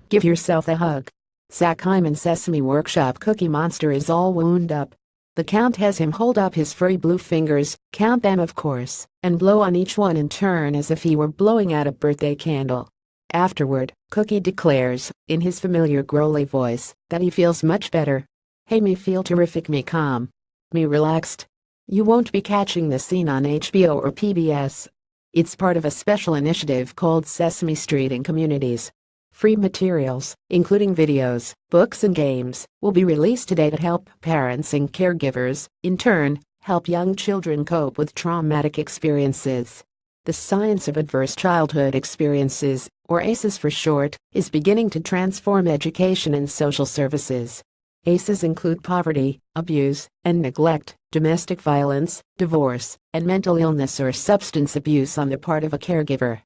Give yourself a hug. HymanSesame Workshop Cookie Monster is all wound up. The Count has him hold up his furry blue fingers, count them of course, and blow on each one in turn as if he were blowing out a birthday candle. Afterward, Cookie declares, in his familiar growly voice, that he feels much better. "Hey, me feel terrific, me calm. Me relaxed." You won't be catching the scene on HBO or PBS. It's part of a special initiative called Sesame Street in Communities. Free materials, including videos, books and games, will be released today to help parents and caregivers, in turn, help young children cope with traumatic experiences. The science of adverse childhood experiences, or ACEs for short, is beginning to transform education and social services. ACEs include poverty, abuse and neglect, domestic violence, divorce, and mental illness or substance abuse on the part of a caregiver.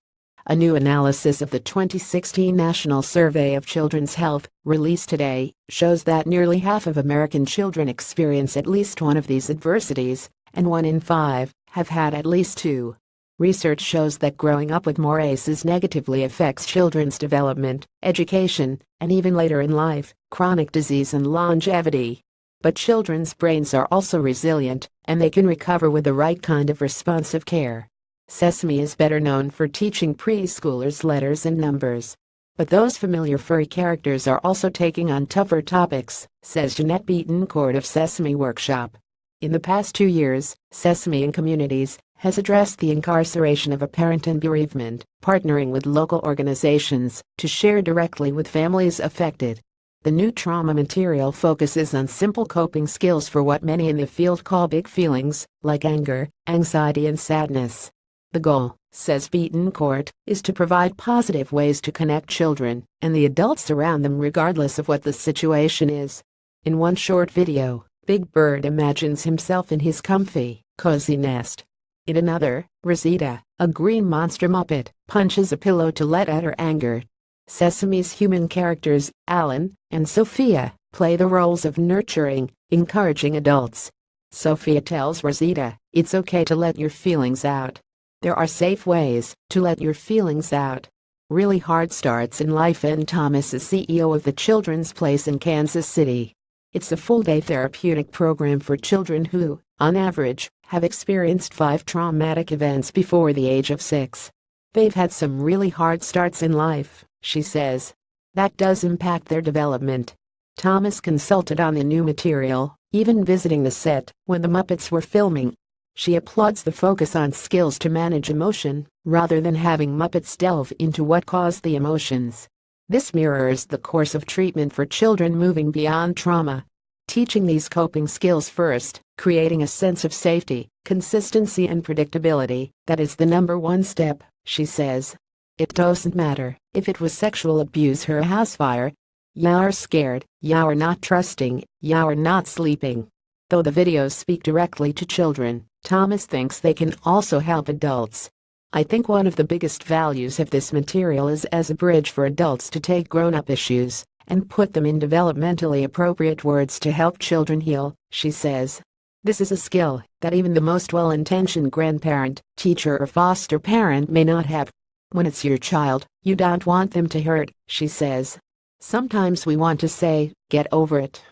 A new analysis of the 2016 National Survey of Children's Health, released today, shows that nearly half of American children experience at least one of these adversities, and 1 in 5 have had at least 2. Research shows that growing up with more ACEs negatively affects children's development, education, and even later in life, chronic disease and longevity. But children's brains are also resilient, and they can recover with the right kind of responsive care. Sesame is better known for teaching preschoolers letters and numbers. But those familiar furry characters are also taking on tougher topics, says Jeanette Betancourt of Sesame Workshop. In the past 2 years, Sesame in Communities has addressed the incarceration of a parent and bereavement, partnering with local organizations to share directly with families affected. The new trauma material focuses on simple coping skills for what many in the field call big feelings, like anger, anxiety and sadness. The goal, says Betancourt, is to provide positive ways to connect children and the adults around them regardless of what the situation is. In one short video, Big Bird imagines himself in his comfy, cozy nest. In another, Rosita, a green monster muppet, punches a pillow to let out her anger. Sesame's human characters, Alan and Sophia, play the roles of nurturing, encouraging adults. Sophia tells Rosita, "It's okay to let your feelings out. There are safe ways to let your feelings out." Really hard starts in life, and Thomas is CEO of the Children's Place in Kansas City. It's a full-day therapeutic program for children who, on average, have experienced 5 traumatic events before the age of 6. They've had some really hard starts in life, she says. That does impact their development. Thomas consulted on the new material, even visiting the set when the Muppets were filming. She applauds the focus on skills to manage emotion, rather than having Muppets delve into what caused the emotions. This mirrors the course of treatment for children moving beyond trauma. Teaching these coping skills first, creating a sense of safety, consistency and predictability, that is the #1 step, she says. It doesn't matter if it was sexual abuse or a house fire. You're scared, you're not trusting, you're not sleeping. Though the videos speak directly to children, Thomas thinks they can also help adults. "I think one of the biggest values of this material is as a bridge for adults to take grown-up issues and put them in developmentally appropriate words to help children heal," she says. This is a skill that even the most well-intentioned grandparent, teacher or foster parent may not have. When it's your child, you don't want them to hurt, she says. Sometimes we want to say, "Get over it."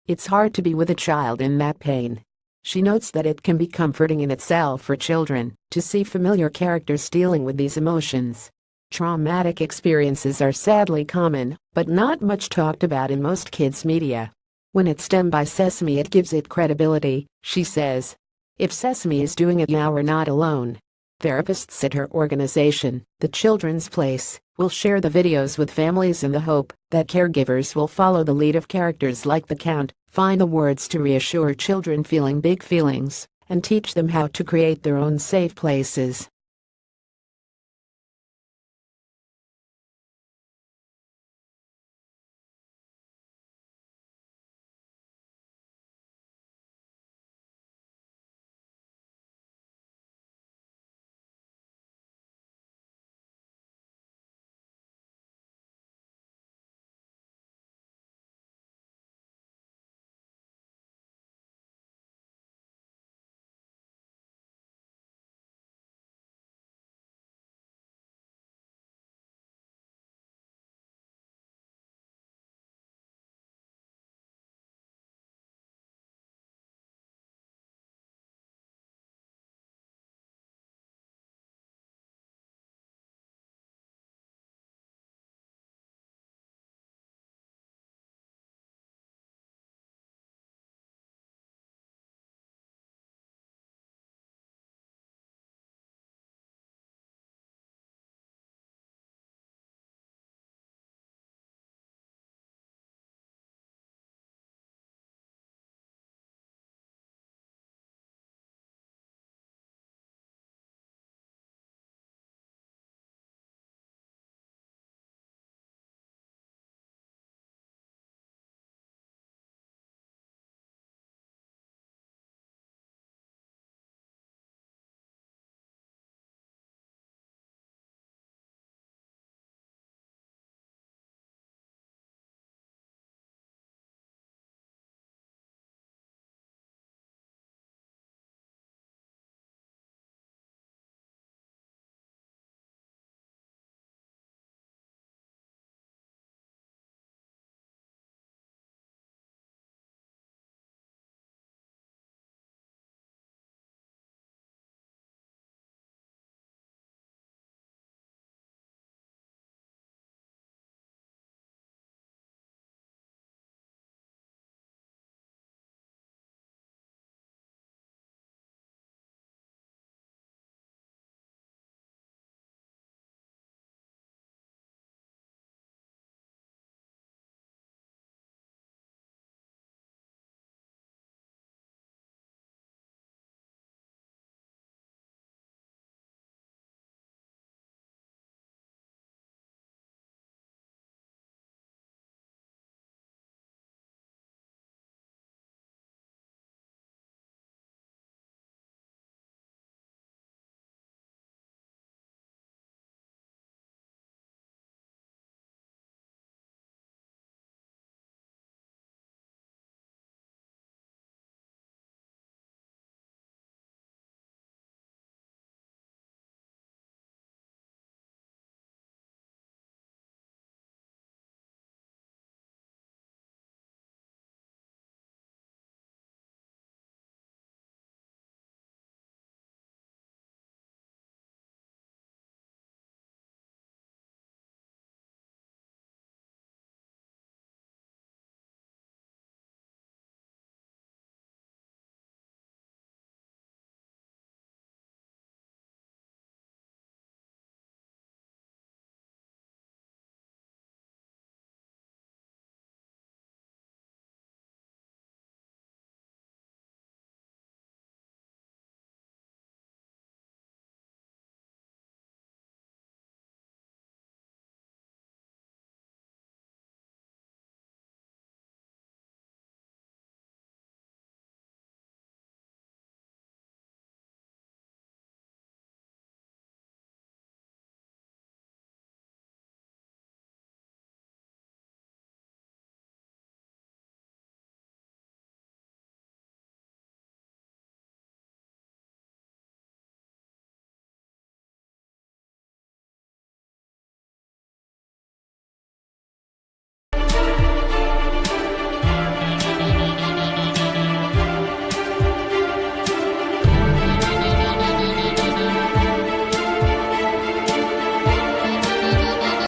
It's hard to be with a child in that pain. She notes that it can be comforting in itself for children to see familiar characters dealing with these emotions. Traumatic experiences are sadly common, but not much talked about in most kids' media. When it's done by Sesame, it gives it credibility, she says. If Sesame is doing it, you're not alone. Therapists at her organization, The Children's Place, will share the videos with families in the hope that caregivers will follow the lead of characters like the Count, find the words to reassure children feeling big feelings, and teach them how to create their own safe places.